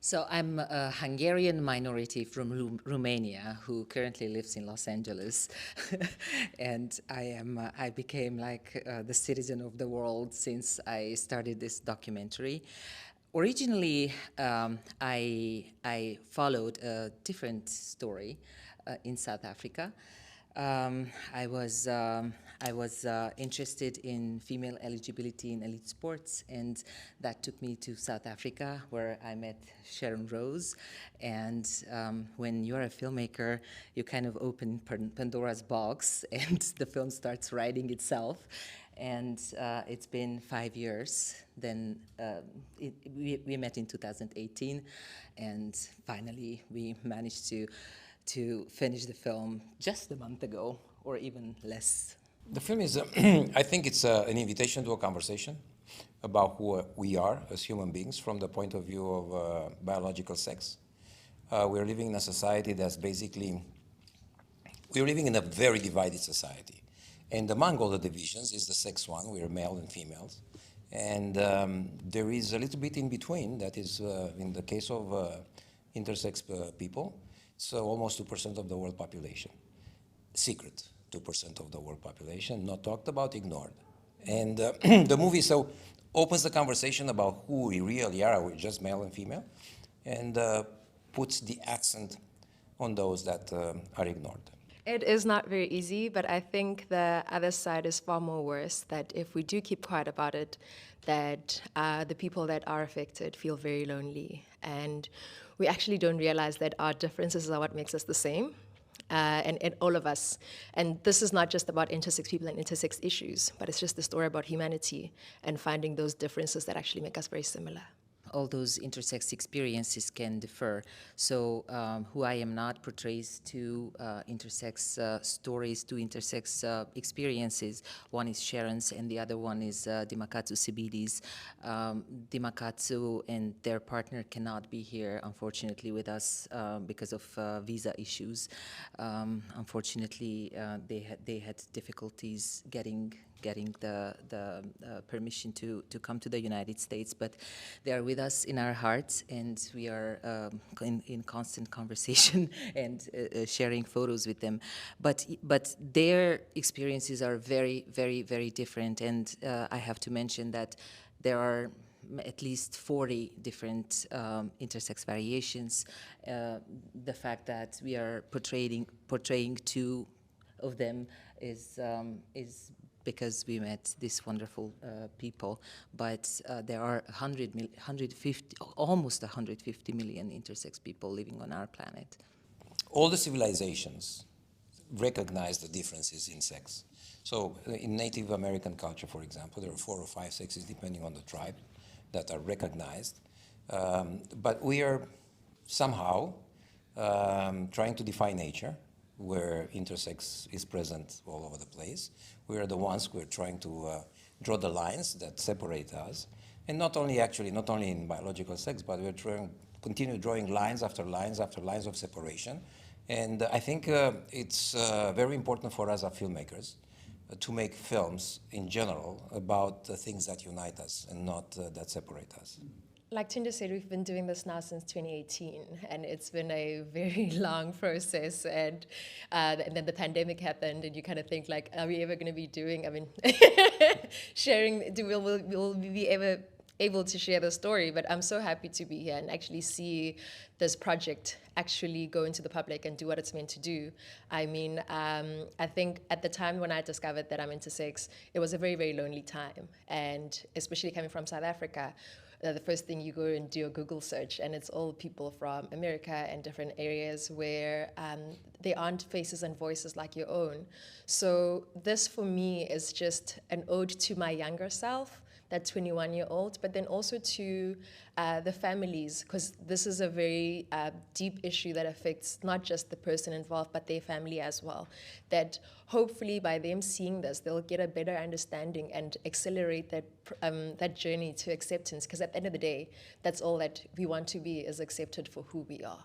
So I'm a Hungarian minority from Romania who currently lives in Los Angeles, and I became like the citizen of the world since I started this documentary. Originally, I followed a different story in South Africa. I was interested in female eligibility in elite sports, and that took me to South Africa, where I met Sharon Rose. And when you're a filmmaker, you kind of open Pandora's box, and the film starts writing itself. And it's been 5 years. Then we met in 2018, and finally we managed to finish the film just a month ago, or even less. The film is, I think it's an invitation to a conversation about who we are as human beings from the point of view of biological sex. We're living in a society that's basically, we're living in a very divided society. And among all the divisions is the sex one. We are male and females. And there is a little bit in between that is, in the case of intersex people, it's almost 2% of the world population. Secret 2% of the world population, not talked about, ignored. And the movie so opens the conversation about who we really are. We're just male and female, and puts the accent on those that are ignored. It is not very easy, but I think the other side is far more worse, that if we do keep quiet about it, that the people that are affected feel very lonely. And we actually don't realize that our differences are what makes us the same. And all of us. And this is not just about intersex people and intersex issues, but it's just a story about humanity and finding those differences that actually make us very similar. All those intersex experiences can differ. So Who I Am Not portrays two intersex stories, two intersex experiences. One is Sharon's and the other one is Dimakatsu Sibidi's. Dimakatsu and their partner cannot be here, unfortunately, with us because of visa issues. Unfortunately, they had difficulties getting the permission to come to the United States, but they are with us in our hearts, and we are in constant conversation and sharing photos with them. But their experiences are very, very, very different, and I have to mention that there are at least 40 different intersex variations. The fact that we are portraying two of them is because we met these wonderful people, but there are 150, almost 150 million intersex people living on our planet. All the civilizations recognize the differences in sex. So in Native American culture, for example, there are 4 or 5 sexes, depending on the tribe, that are recognized. But we are somehow trying to define nature, where intersex is present all over the place. We are the ones who are trying to draw the lines that separate us. And not only in biological sex, but we're trying continue drawing lines after lines after lines of separation. And I think it's very important for us as filmmakers to make films in general about the things that unite us and not that separate us. Like Tinder said, we've been doing this now since 2018, and it's been a very long process. And then the pandemic happened, and you kind of think, like, are we ever going to be doing, sharing, will we be ever able to share the story? But I'm so happy to be here and actually see this project actually go into the public and do what it's meant to do. I mean, I think at the time when I discovered that I'm intersex, it was a very, very lonely time. And especially coming from South Africa, the first thing you go and do a Google search, and it's all people from America and different areas where there aren't faces and voices like your own. So this for me is just an ode to my younger self, that 21-year-old, but then also to the families, because this is a very deep issue that affects not just the person involved, but their family as well. That hopefully by them seeing this, they'll get a better understanding and accelerate that journey to acceptance, because at the end of the day, that's all that we want to be, is accepted for who we are.